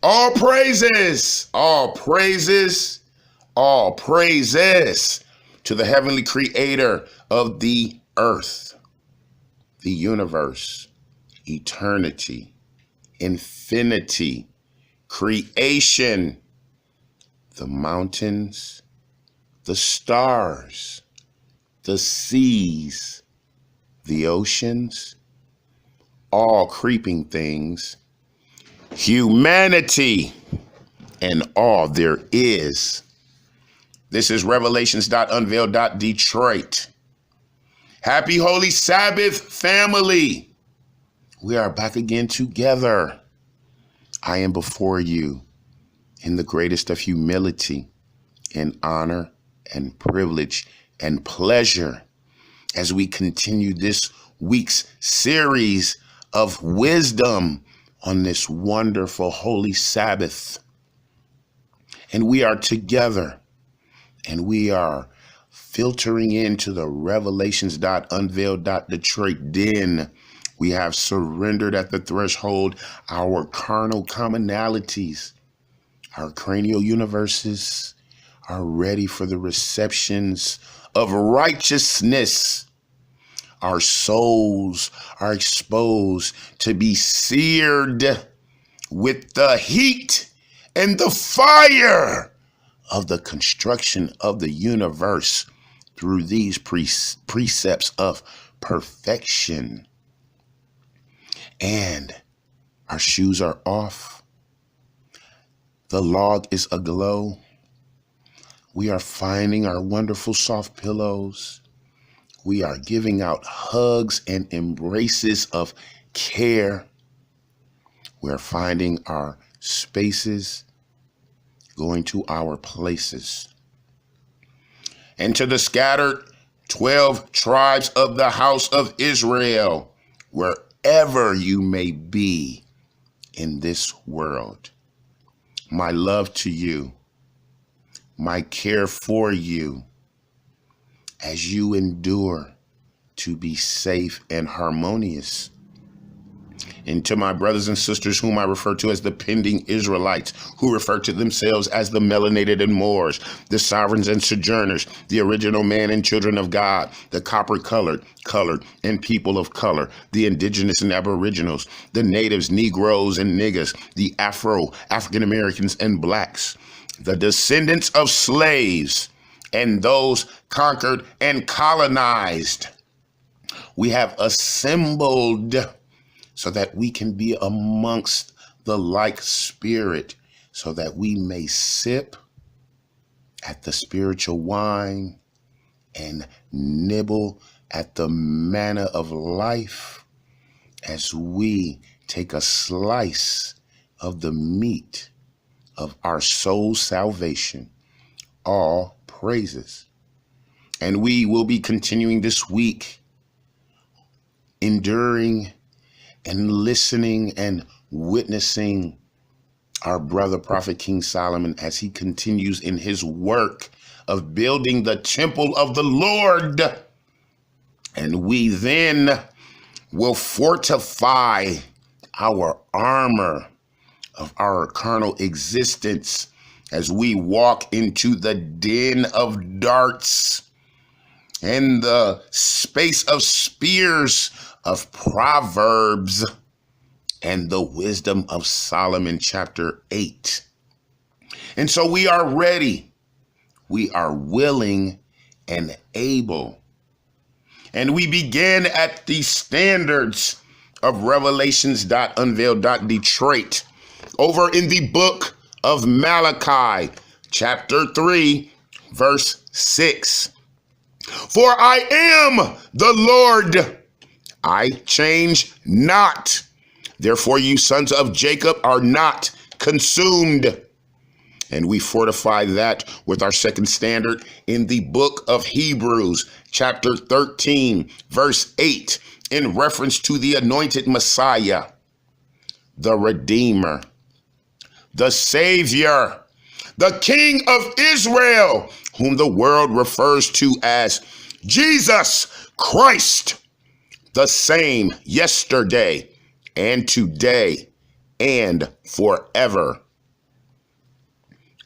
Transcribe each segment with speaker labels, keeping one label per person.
Speaker 1: All praises, all praises, all praises to the heavenly creator of the earth, the universe, eternity, infinity, creation, the mountains, the stars, the seas, the oceans, all creeping things, humanity, and all there is. This is Revelations.Unveiled. Detroit. Happy Holy Sabbath, family. We are back again together. I am before you in the greatest of humility and honor and privilege and pleasure as we continue this week's series of wisdom on this wonderful Holy Sabbath. And we are together and we are filtering into the Revelations.Unveiled. Detroit den. We have surrendered at the threshold our carnal commonalities. Our cranial universes are ready for the receptions of righteousness. Our souls are exposed to be seared with the heat and the fire of the construction of the universe through these precepts of perfection. And our shoes are off. The log is aglow. We are finding our wonderful soft pillows. We are giving out hugs and embraces of care. We're finding our spaces, going to our places. And to the scattered 12 tribes of the house of Israel, wherever you may be in this world, my love to you, my care for you, as you endure to be safe and harmonious. And to my brothers and sisters whom I refer to as the pending Israelites, who refer to themselves as the melanated and Moors, the sovereigns and sojourners, the original man and children of God, the copper-colored, and people of color, the indigenous and aboriginals, the natives, Negroes and niggas, the African Americans and blacks, the descendants of slaves, and those conquered and colonized. We have assembled so that we can be amongst the like spirit, so that we may sip at the spiritual wine and nibble at the manna of life as we take a slice of the meat of our soul's salvation. All praises. And we will be continuing this week, enduring and listening and witnessing our brother Prophet King Solomon as he continues in his work of building the temple of the Lord. And we then will fortify our armor of our carnal existence as we walk into the den of darts and the space of spears of Proverbs and the wisdom of Solomon, chapter 8. And so we are ready. We are willing and able. And we begin at the standards of Revelations.Unveiled. Detroit over in the book of Malachi, chapter 3, verse 6. For I am the Lord, I change not. Therefore, you sons of Jacob are not consumed. And we fortify that with our second standard in the book of Hebrews, chapter 13, verse 8, in reference to the anointed Messiah, the Redeemer, the Savior, the King of Israel, whom the world refers to as Jesus Christ, the same yesterday and today and forever.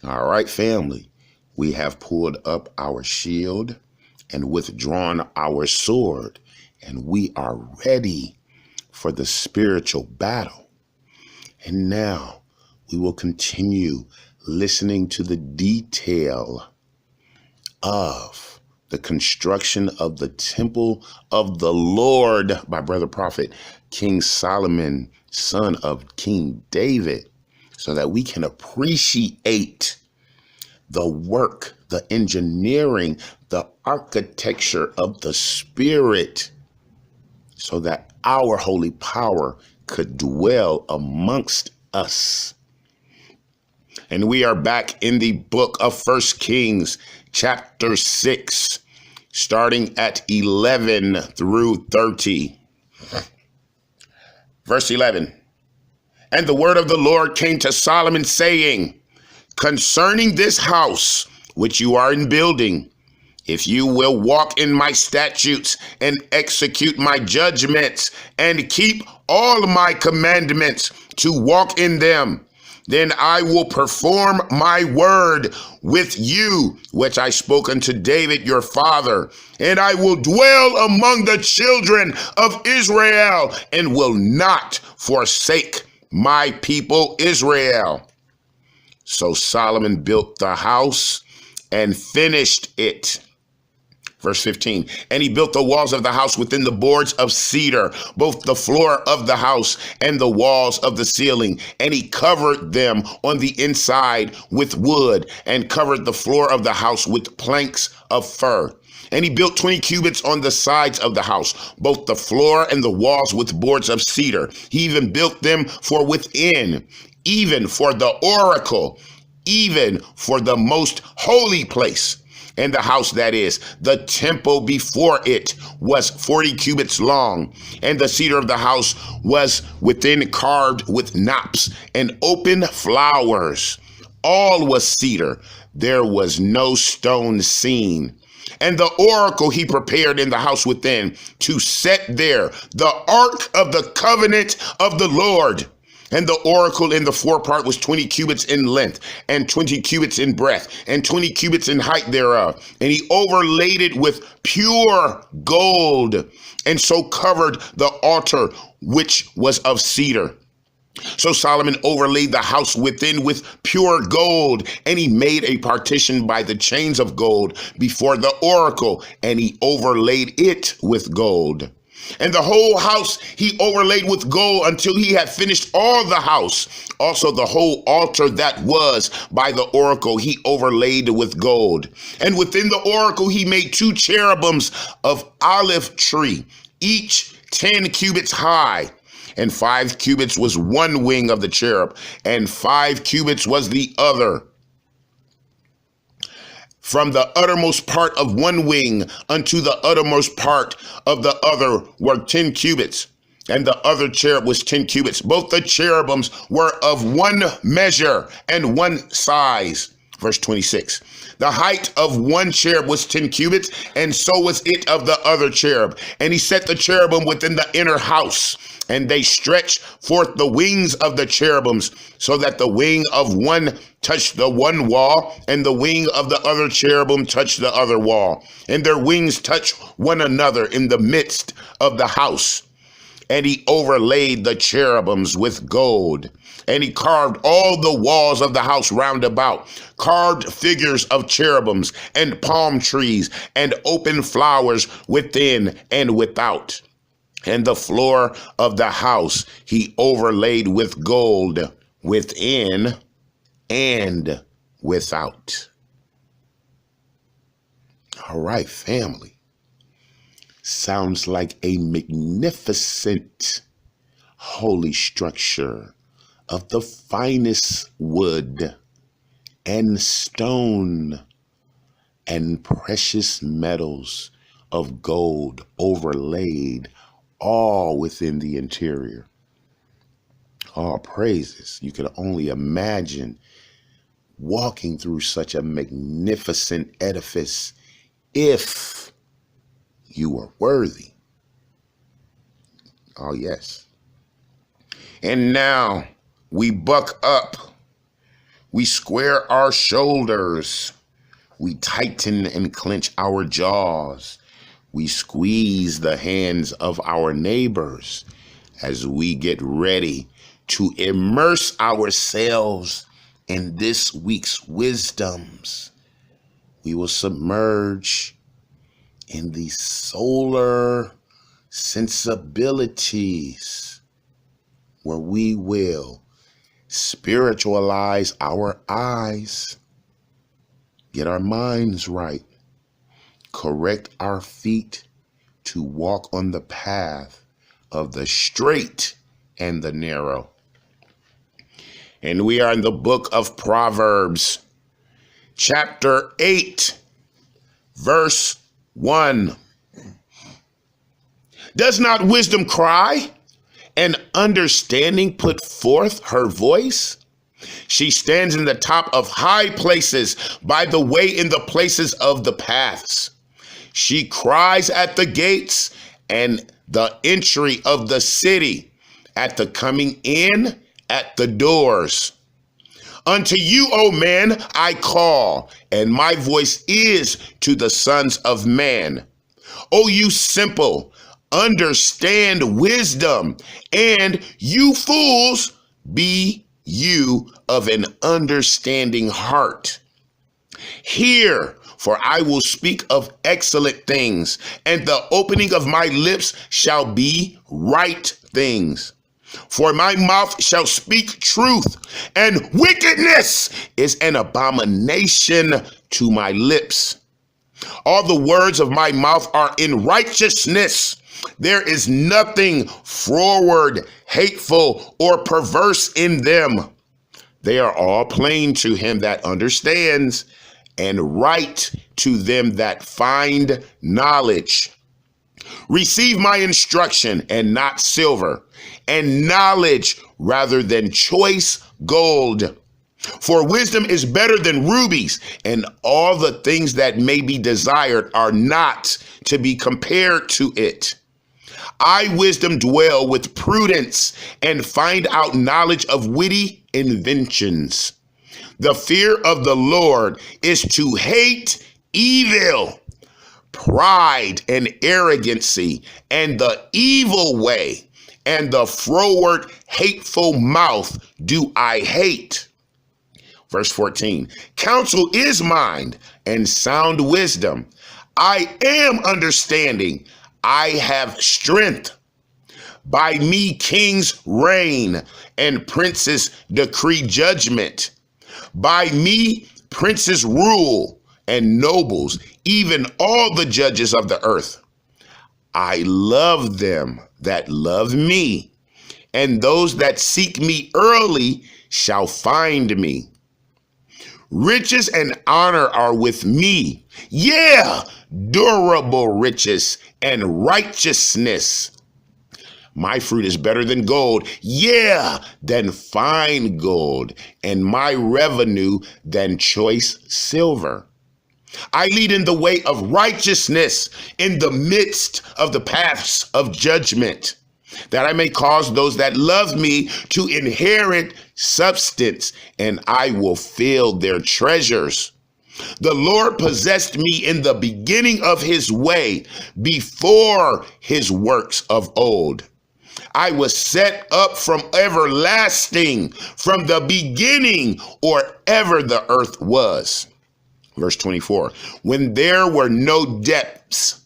Speaker 1: All right, family. We have pulled up our shield and withdrawn our sword, and we are ready for the spiritual battle. And now we will continue listening to the detail of the construction of the temple of the Lord by Brother Prophet King Solomon, son of King David, so that we can appreciate the work, the engineering, the architecture of the Spirit, so that our holy power could dwell amongst us. And we are back in the book of 1 Kings, chapter 6, starting at 11 through 30. Verse 11. And the word of the Lord came to Solomon, saying, concerning this house which you are in building, if you will walk in my statutes and execute my judgments and keep all my commandments to walk in them, then I will perform my word with you, which I spoke unto David your father, and I will dwell among the children of Israel and will not forsake my people Israel. So Solomon built the house and finished it. Verse 15, and he built the walls of the house within the boards of cedar, both the floor of the house and the walls of the ceiling. And he covered them on the inside with wood and covered the floor of the house with planks of fir. And he built 20 cubits on the sides of the house, both the floor and the walls with boards of cedar. He even built them for within, even for the oracle, even for the most holy place. And the house, that is, the temple before it, was 40 cubits long. And the cedar of the house was within carved with knops and open flowers. All was cedar. There was no stone seen. And the oracle he prepared in the house within to set there the ark of the covenant of the Lord. And the oracle in the forepart was 20 cubits in length and 20 cubits in breadth and 20 cubits in height thereof. And he overlaid it with pure gold and so covered the altar, which was of cedar. So Solomon overlaid the house within with pure gold, and he made a partition by the chains of gold before the oracle, and he overlaid it with gold. And the whole house he overlaid with gold until he had finished all the house. Also the whole altar that was by the oracle he overlaid with gold. And within the oracle he made 2 cherubims of olive tree, each 10 cubits high. And 5 cubits was one wing of the cherub, and 5 cubits was the other. From the uttermost part of one wing unto the uttermost part of the other were 10 cubits, and the other cherub was 10 cubits. Both the cherubims were of one measure and one size. Verse 26. The height of one cherub was 10 cubits, and so was it of the other cherub. And he set the cherubim within the inner house, and they stretched forth the wings of the cherubims, so that the wing of one touched the one wall, and the wing of the other cherubim touched the other wall. And their wings touched one another in the midst of the house. And he overlaid the cherubims with gold. And he carved all the walls of the house round about, carved figures of cherubims and palm trees and open flowers within and without. And the floor of the house he overlaid with gold within and without. All right, family. Sounds like a magnificent holy structure of the finest wood and stone and precious metals of gold overlaid all within the interior. All praises. You can only imagine walking through such a magnificent edifice if you were worthy. Oh, yes. And now we buck up We square our shoulders. We tighten and clench our jaws. We squeeze the hands of our neighbors as we get ready to immerse ourselves in this week's wisdoms. We will submerge in the solar sensibilities where we will spiritualize our eyes, get our minds right, correct our feet to walk on the path of the straight and the narrow. And we are in the book of Proverbs, chapter 8, verse 1. Does not wisdom cry, and understanding put forth her voice? She stands in the top of high places, by the way in the places of the paths. She cries at the gates and the entry of the city, at the coming in, at the doors. Unto you, O man, I call, and my voice is to the sons of man. O you simple, understand wisdom, and you fools, be you of an understanding heart. Hear, for I will speak of excellent things, and the opening of my lips shall be right things. For my mouth shall speak truth, and wickedness is an abomination to my lips. All the words of my mouth are in righteousness. There is nothing froward, hateful, or perverse in them. They are all plain to him that understands, and right to them that find knowledge. Receive my instruction, and not silver, and knowledge rather than choice gold. For wisdom is better than rubies, and all the things that may be desired are not to be compared to it. I, wisdom, dwell with prudence, and find out knowledge of witty inventions. The fear of the Lord is to hate evil, pride and arrogancy, and the evil way, and the froward, hateful mouth do I hate. Verse 14, counsel is mine, and sound wisdom. I am understanding. I have strength. By me kings reign, and princes decree judgment. By me princes rule, and nobles, even all the judges of the earth. I love them that love me, and those that seek me early shall find me. Riches and honor are with me, yeah, durable riches and righteousness. My fruit is better than gold, yeah, than fine gold, and my revenue than choice silver. I lead in the way of righteousness in the midst of the paths of judgment, that I may cause those that love me to inherit substance, and I will fill their treasures. The Lord possessed me in the beginning of his way, before his works of old. I was set up from everlasting, from the beginning, or ever the earth was. Verse 24, when there were no depths,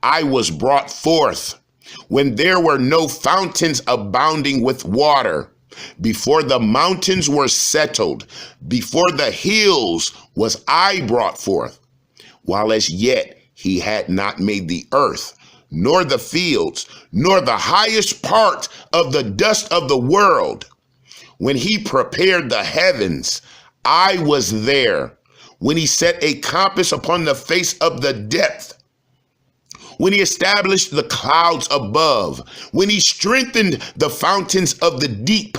Speaker 1: I was brought forth. When there were no fountains abounding with water, before the mountains were settled, before the hills was I brought forth, while as yet he had not made the earth, nor the fields, nor the highest part of the dust of the world. When he prepared the heavens, I was there. When he set a compass upon the face of the depth, when he established the clouds above, when he strengthened the fountains of the deep,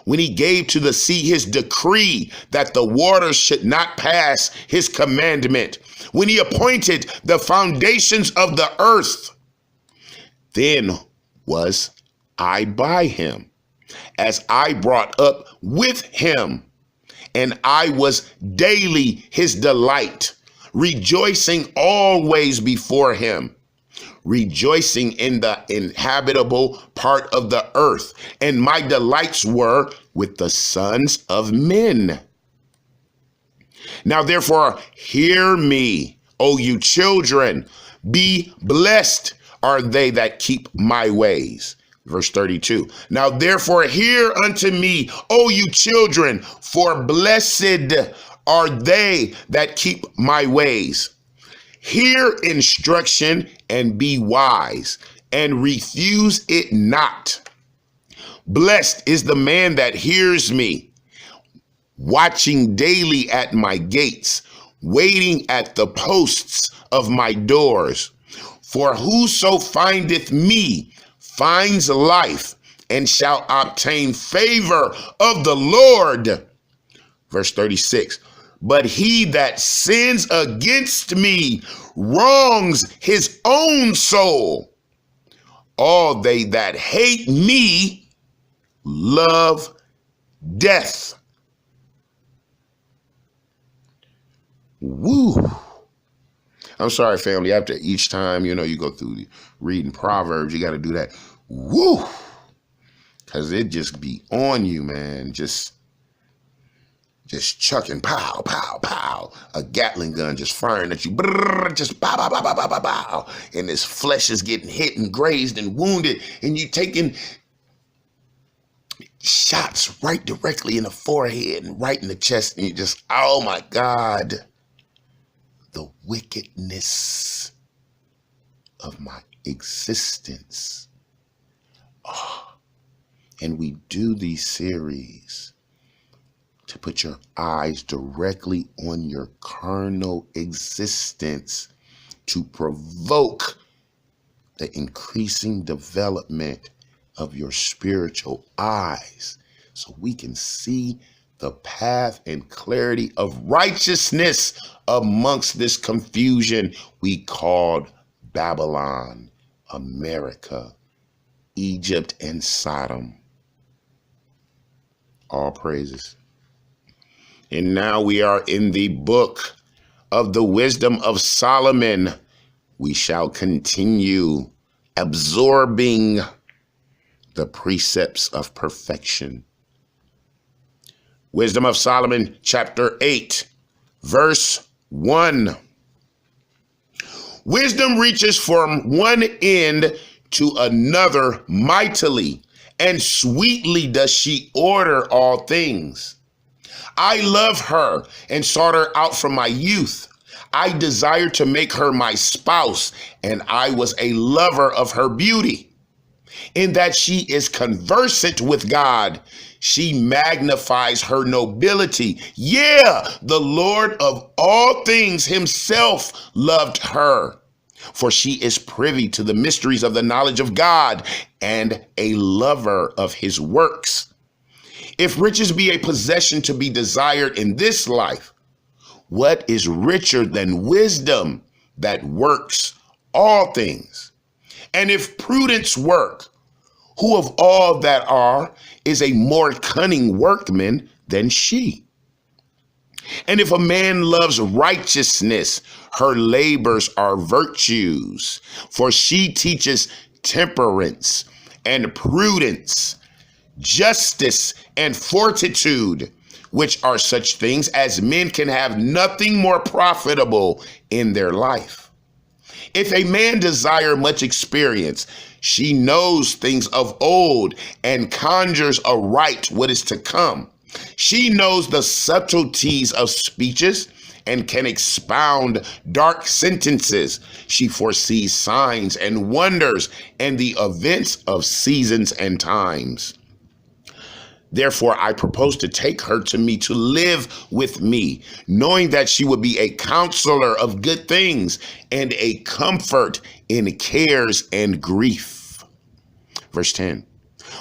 Speaker 1: when he gave to the sea his decree that the waters should not pass his commandment, when he appointed the foundations of the earth, then was I by him, as I brought up with him, and I was daily his delight, rejoicing always before him, rejoicing in the inhabitable part of the earth, and my delights were with the sons of men. Now therefore, hear me, O you children, be blessed are they that keep my ways. Verse 32. Now therefore, hear unto me, O you children, for blessed are they that keep my ways. Hear instruction and be wise, and refuse it not. Blessed is the man that hears me, watching daily at my gates, waiting at the posts of my doors. For whoso findeth me finds life, and shall obtain favor of the Lord. Verse 36. But he that sins against me wrongs his own soul. All they that hate me love death. Woo. I'm sorry, family. After each time, you go through reading Proverbs, you got to do that. Woo. Because it just be on you, man. Just chucking, pow, pow, pow. A Gatling gun just firing at you. Brrr, just pow, pow, pow, pow, pow, pow, pow. And this flesh is getting hit and grazed and wounded. And you taking shots right directly in the forehead and right in the chest. And you just, oh my God. The wickedness of my existence. Oh. And we do these series to put your eyes directly on your carnal existence, to provoke the increasing development of your spiritual eyes, so we can see the path and clarity of righteousness amongst this confusion we called Babylon, America, Egypt, and Sodom. All praises. And now we are in the book of the wisdom of Solomon. We shall continue absorbing the precepts of perfection. Wisdom of Solomon, chapter 8, verse 1. Wisdom reaches from one end to another mightily, and sweetly does she order all things. I love her and sought her out from my youth. I desired to make her my spouse, and I was a lover of her beauty. In that she is conversant with God, she magnifies her nobility. Yeah, the Lord of all things himself loved her, for she is privy to the mysteries of the knowledge of God and a lover of his works. If riches be a possession to be desired in this life, what is richer than wisdom that works all things? And if prudence work, who of all that are is a more cunning workman than she? And if a man loves righteousness, her labors are virtues, for she teaches temperance and prudence, justice and fortitude, which are such things as men can have nothing more profitable in their life. If a man desire much experience, she knows things of old and conjures aright what is to come. She knows the subtleties of speeches and can expound dark sentences. She foresees signs and wonders and the events of seasons and times. Therefore, I propose to take her to me to live with me, knowing that she would be a counselor of good things and a comfort in cares and grief. Verse 10,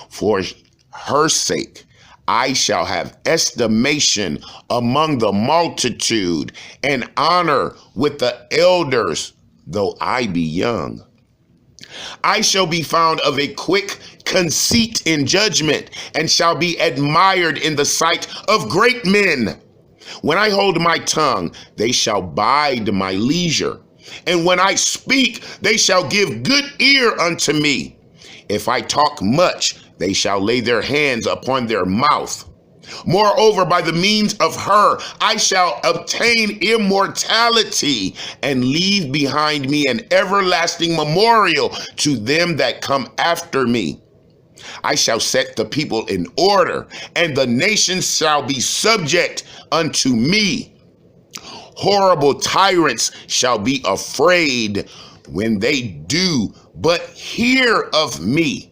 Speaker 1: for her sake, I shall have estimation among the multitude and honor with the elders, though I be young. I shall be found of a quick conceit in judgment, and shall be admired in the sight of great men. When I hold my tongue, they shall bide my leisure. And when I speak, they shall give good ear unto me. If I talk much, they shall lay their hands upon their mouth. Moreover, by the means of her, I shall obtain immortality and leave behind me an everlasting memorial to them that come after me. I shall set the people in order, and the nations shall be subject unto me. Horrible tyrants shall be afraid when they do but hear of me.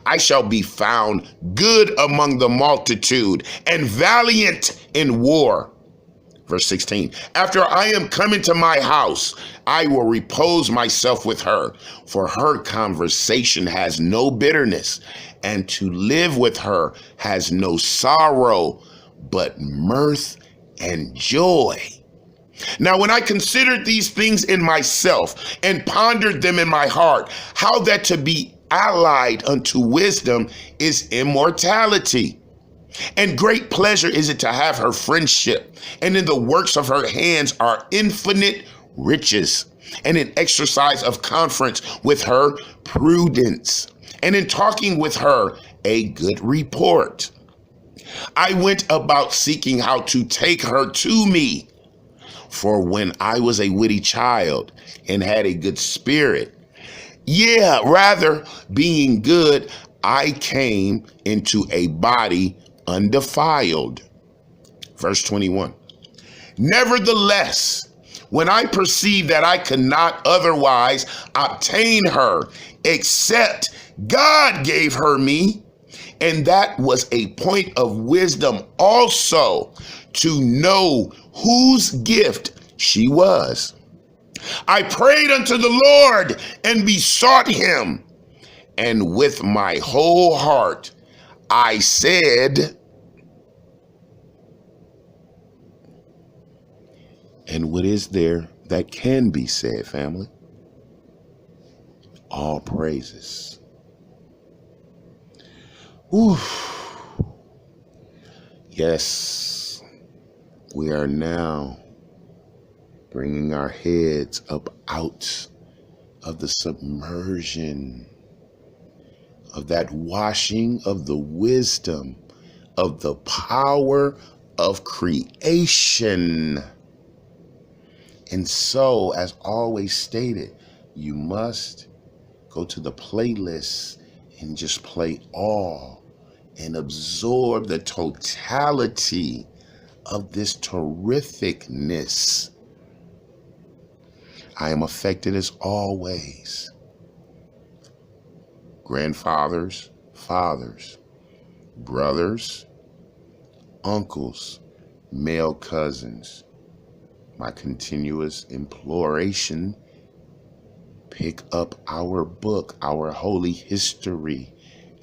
Speaker 1: I shall be found good among the multitude and valiant in war. Verse 16, after I am come into my house, I will repose myself with her, for her conversation has no bitterness, and to live with her has no sorrow, but mirth and joy. Now, when I considered these things in myself and pondered them in my heart, how that to be allied unto wisdom is immortality. And great pleasure is it to have her friendship, and in the works of her hands are infinite riches, and in exercise of conference with her prudence, and in talking with her a good report. I went about seeking how to take her to me, for when I was a witty child and had a good spirit, rather being good, I came into a body undefiled. Verse 21. Nevertheless, when I perceived that I could not otherwise obtain her, except God gave her me, and that was a point of wisdom also, to know whose gift she was, I prayed unto the Lord and besought him, and with my whole heart I said, and what is there that can be said, family? All praises. Oof. Yes, we are now bringing our heads up out of the submersion of that washing of the wisdom of the power of creation. And so, as always stated, you must go to the playlist and just play all and absorb the totality of this terrificness. I am affected as always. Grandfathers, fathers, brothers, uncles, male cousins, my continuous imploration, pick up our book, our holy history,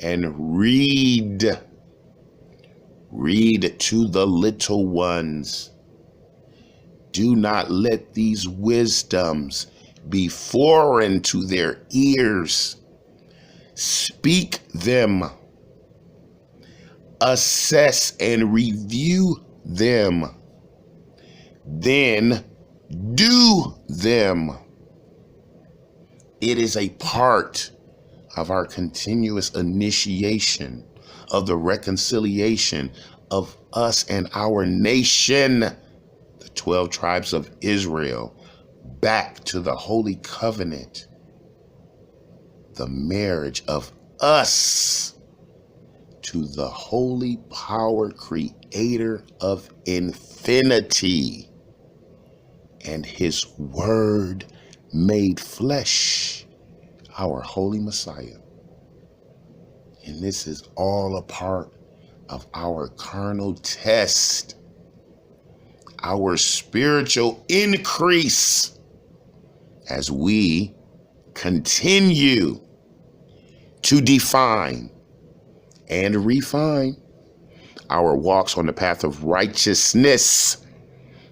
Speaker 1: and read. Read to the little ones. Do not let these wisdoms be foreign to their ears. Speak them. Assess and review them. Then do them. It is a part of our continuous initiation of the reconciliation of us and our nation, the 12 tribes of Israel, back to the Holy Covenant, the marriage of us to the holy power creator of infinity, and his word made flesh, our holy Messiah. And this is all a part of our carnal test, our spiritual increase, as we continue to define and refine our walks on the path of righteousness,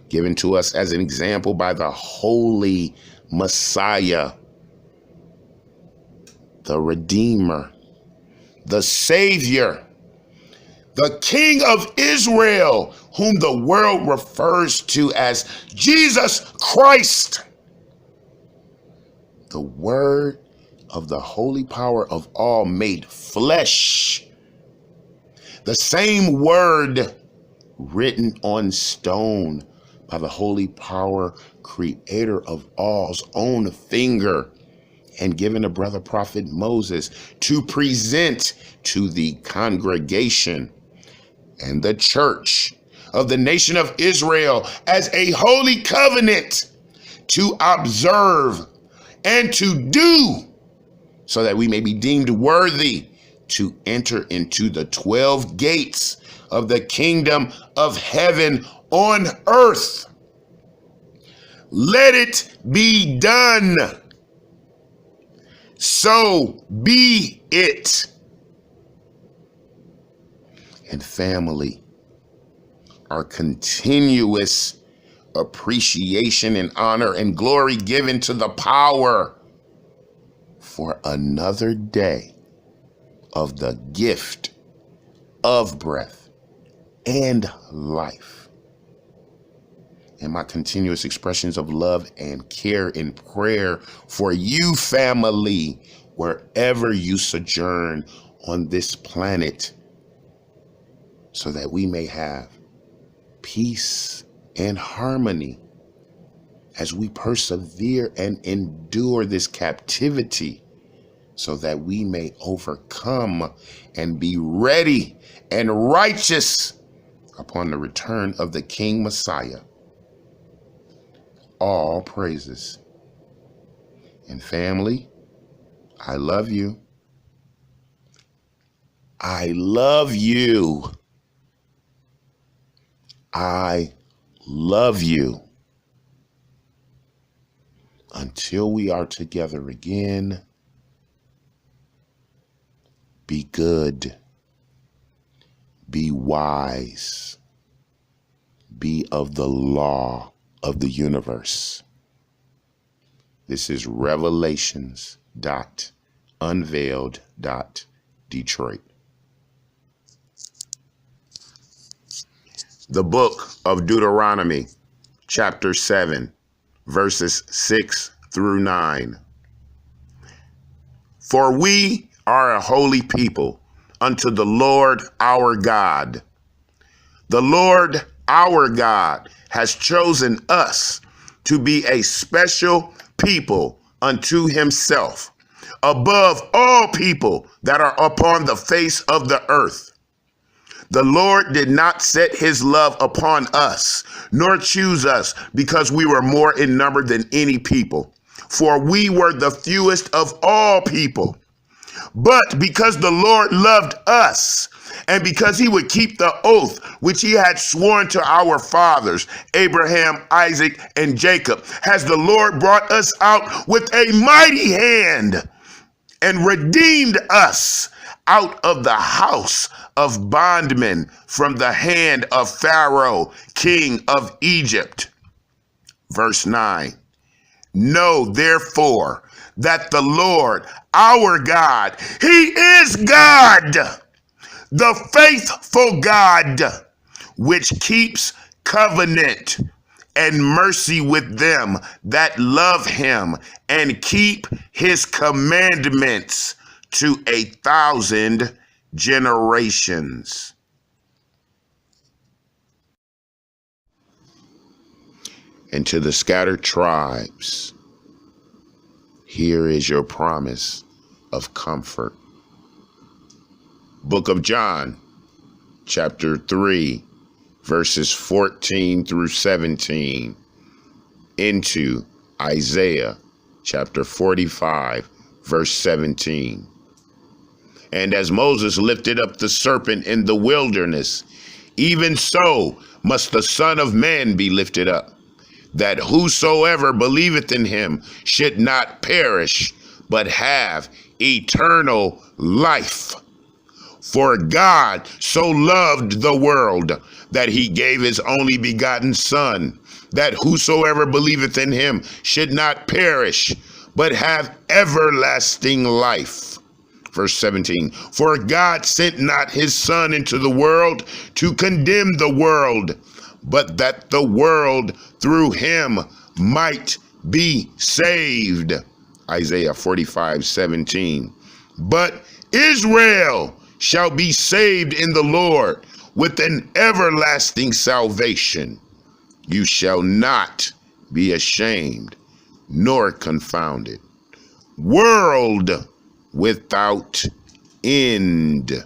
Speaker 1: given to us as an example by the holy Messiah, the Redeemer, the Savior, the King of Israel, whom the world refers to as Jesus Christ. The word of the holy power of all made flesh. The same word written on stone by the holy power creator of all's own finger, and given to brother prophet Moses to present to the congregation and the church of the nation of Israel as a holy covenant to observe and to do, so that we may be deemed worthy to enter into the 12 gates of the kingdom of heaven on earth. Let it be done. So be it. And family, our continuous appreciation and honor and glory given to the power for another day of the gift of breath and life. And my continuous expressions of love and care and prayer for you, family, wherever you sojourn on this planet, so that we may have peace and harmony as we persevere and endure this captivity, so that we may overcome and be ready and righteous upon the return of the King Messiah. All praises. And family, I love you. I love you. I love you. Until we are together again, be good, be wise, be of the law of the universe. This is Revelations.Unveiled.Detroit. The book of Deuteronomy, chapter 7, verses 6 through 9. For we are a holy people unto the Lord our God. The Lord our God has chosen us to be a special people unto himself, above all people that are upon the face of the earth. The Lord did not set his love upon us, nor choose us because we were more in number than any people, for we were the fewest of all people. But because the Lord loved us, and because he would keep the oath which he had sworn to our fathers, Abraham, Isaac, and Jacob, has the Lord brought us out with a mighty hand and redeemed us out of the house of bondmen, from the hand of Pharaoh, king of Egypt. Verse 9. Know therefore that the Lord our God, he is God, the faithful God, which keeps covenant and mercy with them that love him and keep his commandments to 1,000 generations. And to the scattered tribes, here is your promise of comfort. Book of John, chapter 3, verses 14 through 17, into Isaiah, chapter 45, verse 17. And as Moses lifted up the serpent in the wilderness, even so must the Son of Man be lifted up, that whosoever believeth in him should not perish, but have eternal life. For God so loved the world that he gave his only begotten Son, that whosoever believeth in him should not perish, but have everlasting life. Verse 17, for God sent not his Son into the world to condemn the world, but that the world through him might be saved. Isaiah 45:17. But Israel shall be saved in the Lord with an everlasting salvation. You shall not be ashamed nor confounded. World without end.